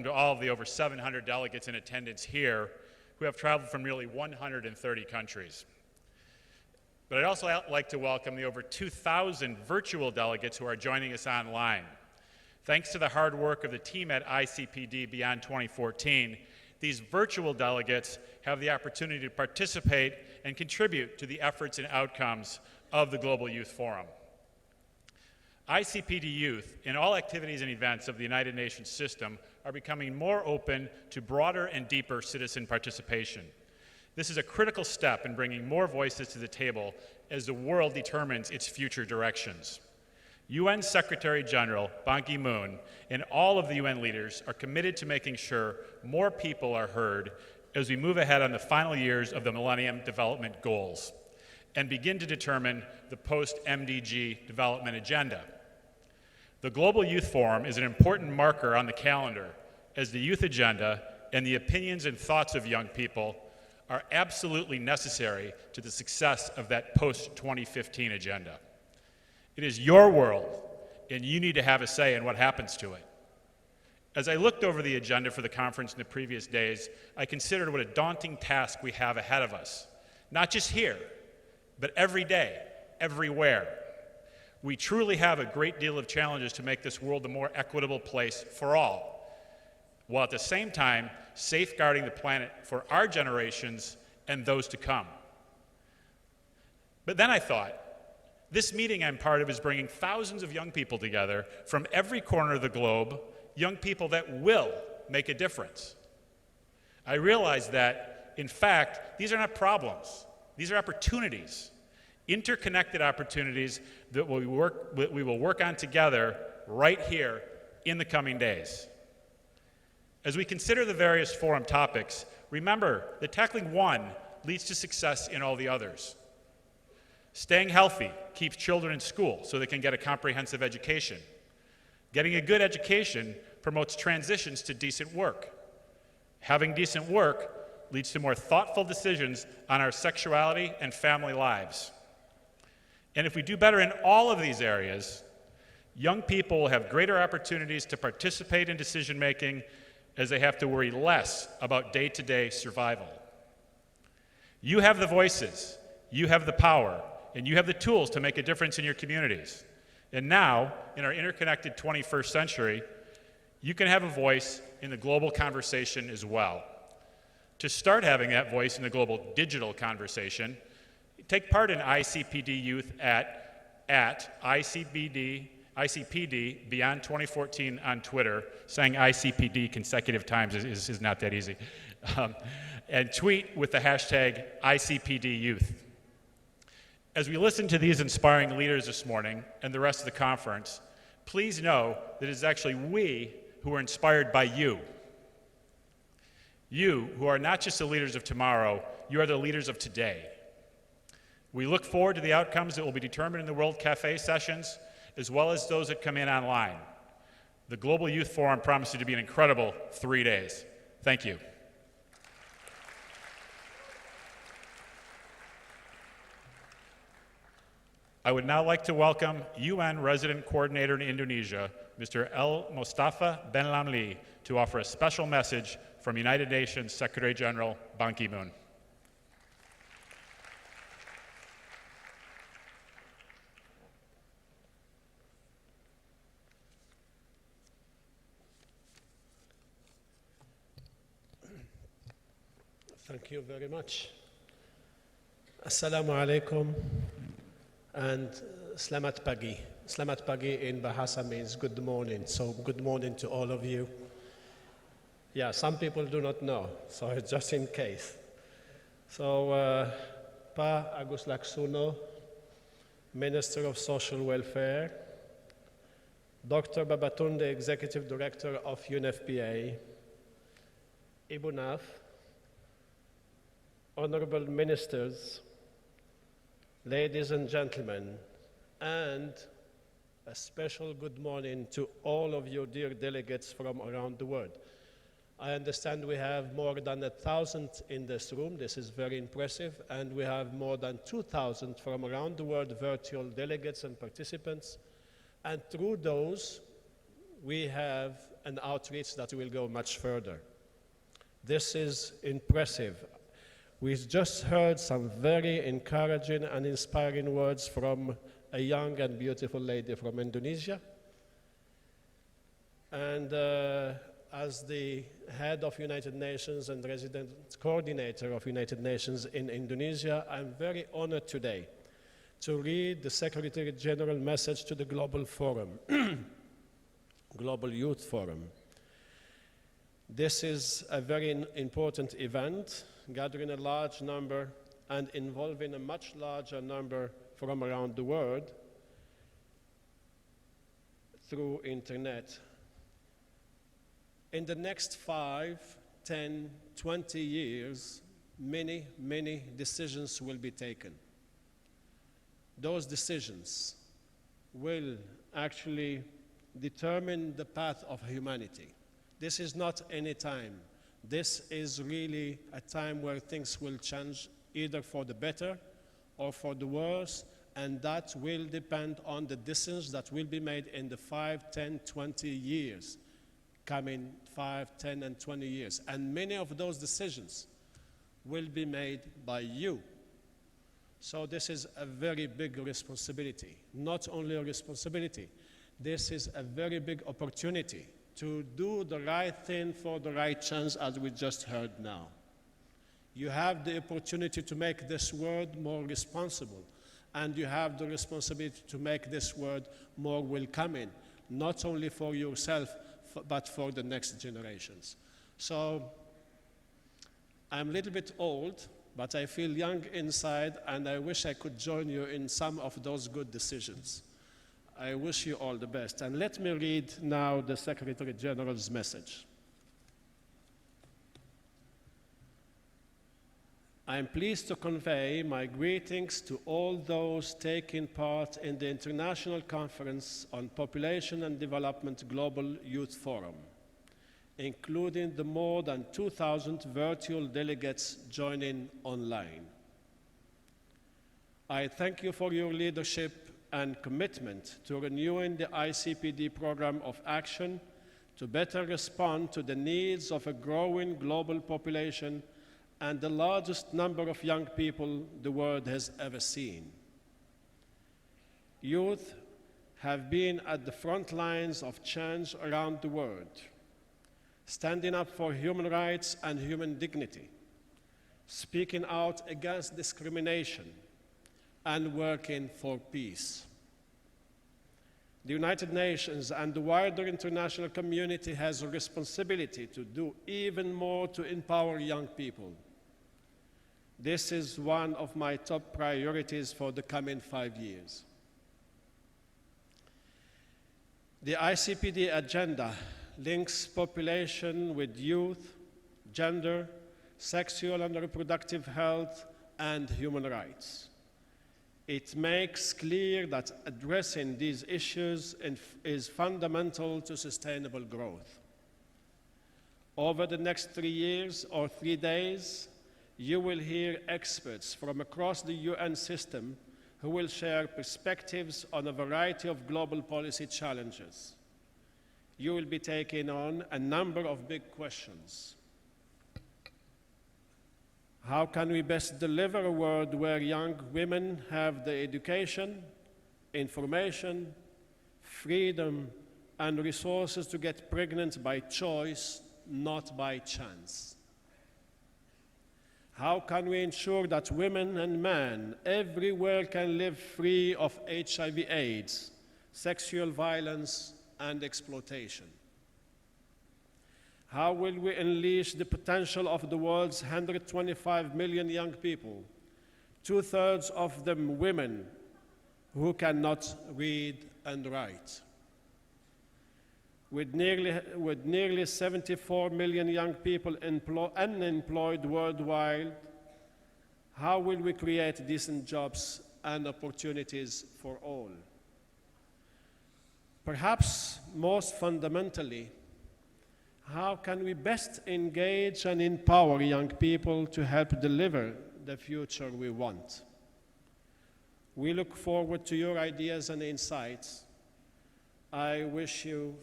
to all of the over 700 delegates in attendance here who have traveled from nearly 130 countries. But I'd also like to welcome the over 2,000 virtual delegates who are joining us online. Thanks to the hard work of the team at ICPD Beyond 2014, these virtual delegates have the opportunity to participate and contribute to the efforts and outcomes of the Global Youth Forum. ICPD Youth, in all activities and events of the United Nations system, are becoming more open to broader and deeper citizen participation. This is a critical step in bringing more voices to the table as the world determines its future directions. UN Secretary General Ban Ki-moon and all of the UN leaders are committed to making sure more people are heard as we move ahead on the final years of the Millennium Development Goals and begin to determine the post-MDG development agenda. The Global Youth Forum is an important marker on the calendar as the youth agenda and the opinions and thoughts of young people are absolutely necessary to the success of that post-2015 agenda. It is your world, and you need to have a say in what happens to it. As I looked over the agenda for the conference in the previous days, I considered what a daunting task we have ahead of us, not just here, but every day, everywhere. We truly have a great deal of challenges to make this world a more equitable place for all, while at the same time safeguarding the planet for our generations and those to come. But then I thought, this meeting I'm part of is bringing thousands of young people together from every corner of the globe, young people that will make a difference. I realized that, in fact, these are not problems. These are opportunities, interconnected opportunities that we will work on together right here in the coming days. As we consider the various forum topics, remember that tackling one leads to success in all the others. Staying healthy keeps children in school so they can get a comprehensive education. Getting a good education promotes transitions to decent work. Having decent work leads to more thoughtful decisions on our sexuality and family lives. And if we do better in all of these areas, young people will have greater opportunities to participate in decision-making as they have to worry less about day-to-day survival. You have the voices, you have the power, and you have the tools to make a difference in your communities. And now, in our interconnected 21st century, you can have a voice in the global conversation as well. To start having that voice in the global digital conversation, take part in ICPD Youth at ICPD Beyond 2014 on Twitter. Saying ICPD consecutive times is not that easy. And tweet with the hashtag ICPD Youth. As we listen to these inspiring leaders this morning and the rest of the conference, please know that it is actually we who are inspired by you. You, who are not just the leaders of tomorrow, you are the leaders of today. We look forward to the outcomes that will be determined in the World Cafe sessions, as well as those that come in online. The Global Youth Forum promises to be an incredible 3 days. Thank you. I would now like to welcome UN Resident Coordinator in Indonesia, Mr. El-Mostafa Benlamlih, to offer a special message from United Nations Secretary General Ban Ki-moon. Thank you very much. Assalamu alaikum and Slamat Pagi. Slamat Pagi in Bahasa means good morning, so good morning to all of you. Yeah, some people do not know, so just in case. So, Pa Agus Laksono, Minister of Social Welfare, Dr. Babatunde, Executive Director of UNFPA, Ibu Naf, Honorable Ministers, ladies and gentlemen, and a special good morning to all of you dear delegates from around the world. I understand we have more than 1,000 in this room. This is very impressive. And we have more than 2,000 from around the world, virtual delegates and participants. And through those, we have an outreach that will go much further. This is impressive. We've just heard some very encouraging and inspiring words from a young and beautiful lady from Indonesia. And as the head of United Nations and resident coordinator of United Nations in Indonesia, I'm very honored today to read the Secretary General message to the Global Forum, Global Youth Forum. This is a very important event, gathering a large number and involving a much larger number from around the world through internet. In the next 5, 10, 20 years, many, many decisions will be taken. Those decisions will actually determine the path of humanity. This is not any time. This is really a time where things will change either for the better or for the worse, and that will depend on the decisions that will be made in the 5, 10, 20 years, coming 5, 10, and 20 years. And many of those decisions will be made by you. So this is a very big responsibility. Not only a responsibility, this is a very big opportunity to do the right thing for the right chance, as we just heard now. You have the opportunity to make this world more responsible, and you have the responsibility to make this world more welcoming, not only for yourself, but for the next generations. So I'm a little bit old, but I feel young inside, and I wish I could join you in some of those good decisions. I wish you all the best. And let me read now the Secretary General's message. I am pleased to convey my greetings to all those taking part in the International Conference on Population and Development Global Youth Forum, including the more than 2,000 virtual delegates joining online. I thank you for your leadership and commitment to renewing the ICPD program of action to better respond to the needs of a growing global population and the largest number of young people the world has ever seen. Youth have been at the front lines of change around the world, standing up for human rights and human dignity, speaking out against discrimination, and working for peace. The United Nations and the wider international community has a responsibility to do even more to empower young people. This is one of my top priorities for the coming 5 years. The ICPD agenda links population with youth, gender, sexual and reproductive health, and human rights. It makes clear that addressing these issues is fundamental to sustainable growth. Over the next 3 years or 3 days, you will hear experts from across the UN system who will share perspectives on a variety of global policy challenges. You will be taking on a number of big questions. How can we best deliver a world where young women have the education, information, freedom, and resources to get pregnant by choice, not by chance? How can we ensure that women and men everywhere can live free of HIV/AIDS, sexual violence, and exploitation? How will we unleash the potential of the world's 125 million young people, 2/3 of them women, who cannot read and write? With nearly 74 million young people unemployed worldwide, how will we create decent jobs and opportunities for all? Perhaps most fundamentally, how can we best engage and empower young people to help deliver the future we want? We look forward to your ideas and insights. I wish you